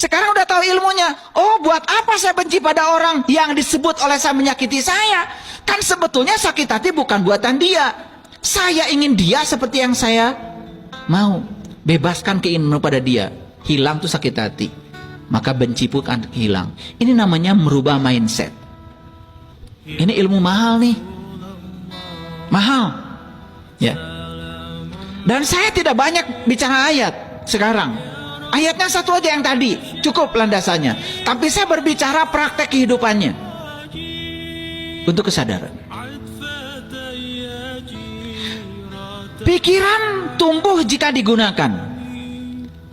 Sekarang udah tahu ilmunya. Oh, buat apa saya benci pada orang yang disebut oleh saya menyakiti saya? Kan sebetulnya sakit hati bukan buatan dia. Saya ingin dia seperti yang saya mau. Bebaskan keinginan pada dia. Hilang tuh sakit hati. Maka benci pun akan hilang. Ini namanya merubah mindset. Ini ilmu mahal nih. Mahal. Ya. Dan saya tidak banyak bicara ayat sekarang. Ayatnya satu aja yang tadi, cukup landasannya. Tapi saya berbicara praktek kehidupannya. Untuk kesadaran. Pikiran tumbuh jika digunakan,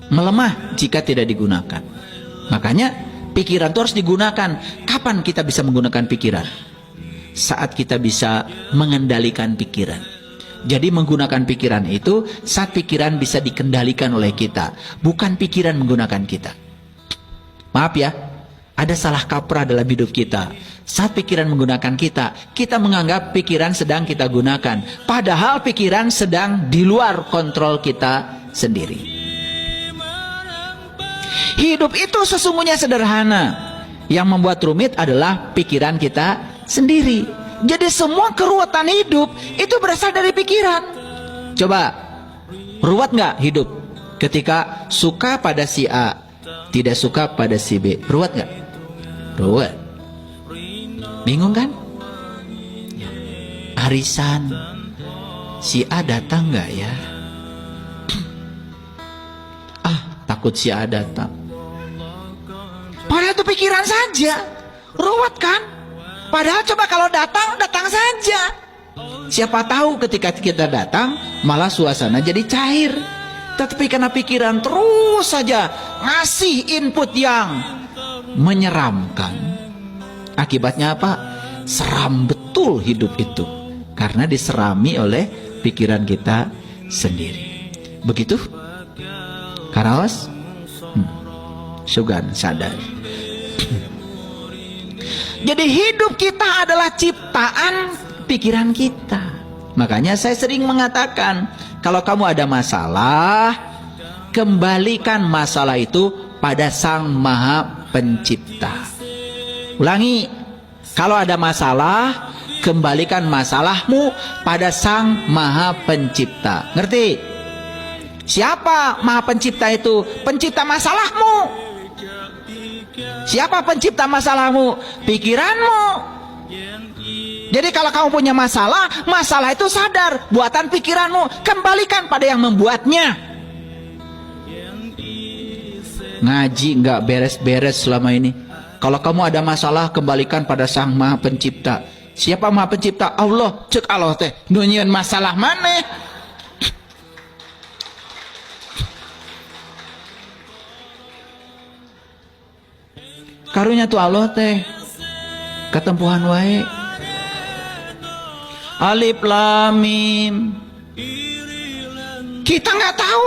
melemah jika tidak digunakan. Makanya pikiran itu harus digunakan. Kapan kita bisa menggunakan pikiran? Saat kita bisa mengendalikan pikiran. Jadi menggunakan pikiran itu saat pikiran bisa dikendalikan oleh kita, bukan pikiran menggunakan kita. Maaf ya, ada salah kaprah dalam hidup kita. Saat pikiran menggunakan kita, kita menganggap pikiran sedang kita gunakan, padahal pikiran sedang di luar kontrol kita sendiri. Hidup itu sesungguhnya sederhana. Yang membuat rumit adalah pikiran kita sendiri. Jadi semua keruwetan hidup itu berasal dari pikiran. Coba, ruwet nggak hidup? Ketika suka pada si A, tidak suka pada si B, ruwet nggak? Ruwet. Bingung kan? Arisan, si A datang nggak ya? Takut si A datang. Padahal itu pikiran saja, ruwet kan? Padahal coba kalau datang, datang saja. Siapa tahu ketika kita datang, malah suasana jadi cair. Tetapi karena pikiran terus saja ngasih input yang menyeramkan, akibatnya apa? Seram betul hidup itu. Karena diserami oleh pikiran kita sendiri. Begitu? Karaos? Sugan sadar. Jadi hidup kita adalah ciptaan pikiran kita. Makanya saya sering mengatakan, kalau kamu ada masalah, kembalikan masalah itu pada Sang Maha Pencipta. Ulangi, kalau ada masalah, kembalikan masalahmu pada Sang Maha Pencipta. Ngerti? Siapa Maha Pencipta itu? Pencipta masalahmu. Siapa pencipta masalahmu? Pikiranmu. Jadi kalau kamu punya masalah, masalah itu sadar, buatan pikiranmu. Kembalikan pada yang membuatnya. Ngaji nggak beres-beres selama ini. Kalau kamu ada masalah, kembalikan pada Sang Maha Pencipta. Siapa Maha Pencipta? Allah. Cek Allah teh nunyian masalah mana? Karunya tuh Allah teh ketempuhan wae. Alif Lam Mim. Kita nggak tahu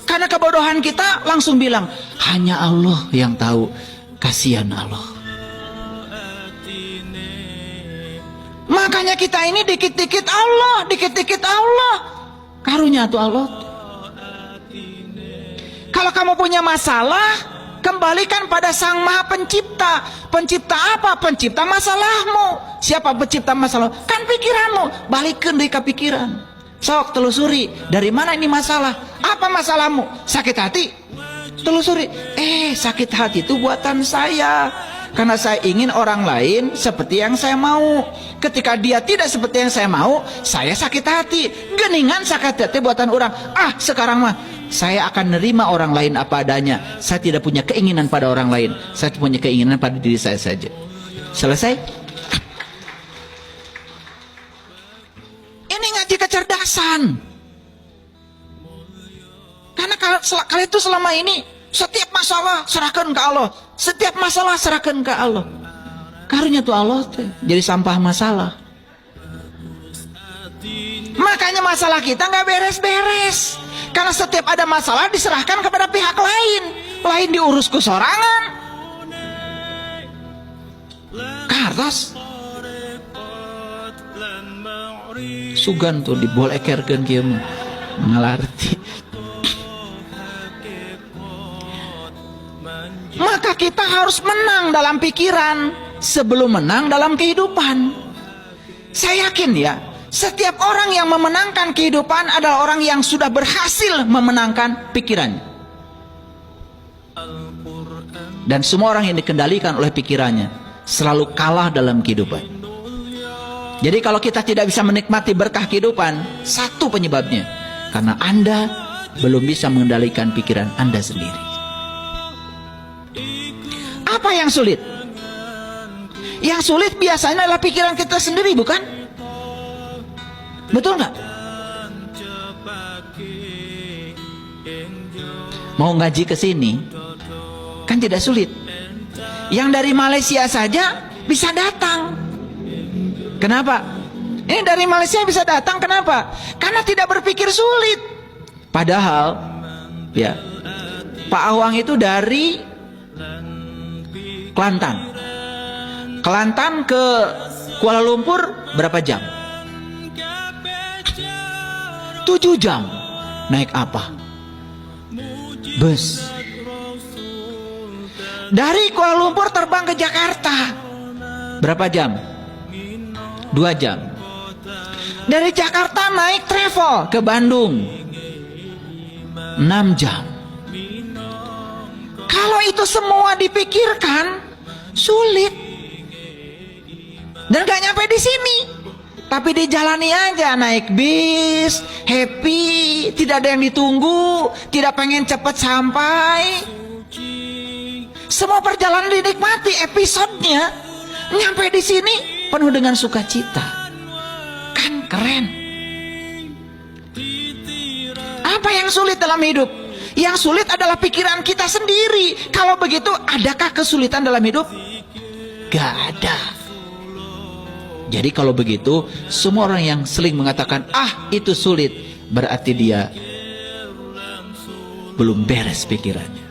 karena kebodohan kita langsung bilang hanya Allah yang tahu. Kasihan Allah. Makanya kita ini dikit-dikit Allah, dikit-dikit Allah. Karunya tuh Allah. Kalau kamu punya masalah, kembalikan pada Sang Maha Pencipta. Pencipta apa? Pencipta masalahmu. Siapa pencipta masalah? Kan pikiranmu. Balikin dari ke pikiran. Sok telusuri, dari mana ini masalah? Apa masalahmu? Sakit hati? Telusuri. Sakit hati itu buatan saya. Karena saya ingin orang lain seperti yang saya mau. Ketika dia tidak seperti yang saya mau, saya sakit hati. Geningan sakit hati buatan orang. Sekarang mah saya akan nerima orang lain apa adanya. Saya tidak punya keinginan pada orang lain. Saya punya keinginan pada diri saya saja. Selesai? Ini ngaji kecerdasan. Karena kalian itu selama ini setiap masalah serahkan ke Allah. Setiap masalah serahkan ke Allah. Karunya tuh Allah teh jadi sampah masalah. Makanya masalah kita nggak beres-beres. Karena setiap ada masalah diserahkan kepada pihak lain. Lain diurus ku sorangan. Kartos sugan tuh dibolekerkeun kieu mah ngalarti. maka kita harus menang dalam pikiran sebelum menang dalam kehidupan. Saya yakin ya, setiap orang yang memenangkan kehidupan adalah orang yang sudah berhasil memenangkan pikirannya. Dan semua orang yang dikendalikan oleh pikirannya selalu kalah dalam kehidupan. Jadi kalau kita tidak bisa menikmati berkah kehidupan, satu penyebabnya, karena Anda belum bisa mengendalikan pikiran Anda sendiri. Apa yang sulit? Yang sulit biasanya adalah pikiran kita sendiri, bukan? Betul nggak? Mau ngaji ke sini kan tidak sulit. Yang dari Malaysia saja bisa datang. Kenapa? Ini dari Malaysia bisa datang, kenapa? Karena tidak berpikir sulit. Padahal ya, Pak Awang itu dari Kelantan. Kelantan ke Kuala Lumpur berapa jam? 7 jam. Naik apa? Bus. Dari Kuala Lumpur terbang ke Jakarta berapa jam? 2 jam. Dari Jakarta naik travel ke Bandung 6 jam. Kalau itu semua dipikirkan sulit dan gak nyampe di sini, tapi dijalani aja, naik bis, happy, tidak ada yang ditunggu, tidak pengen cepat sampai. Semua perjalanan dinikmati, episodenya nyampe di sini penuh dengan sukacita. Kan keren. Apa yang sulit dalam hidup? Yang sulit adalah pikiran kita sendiri. Kalau begitu, adakah kesulitan dalam hidup? Gak ada. Jadi kalau begitu, semua orang yang sering mengatakan, ah itu sulit, berarti dia belum beres pikirannya.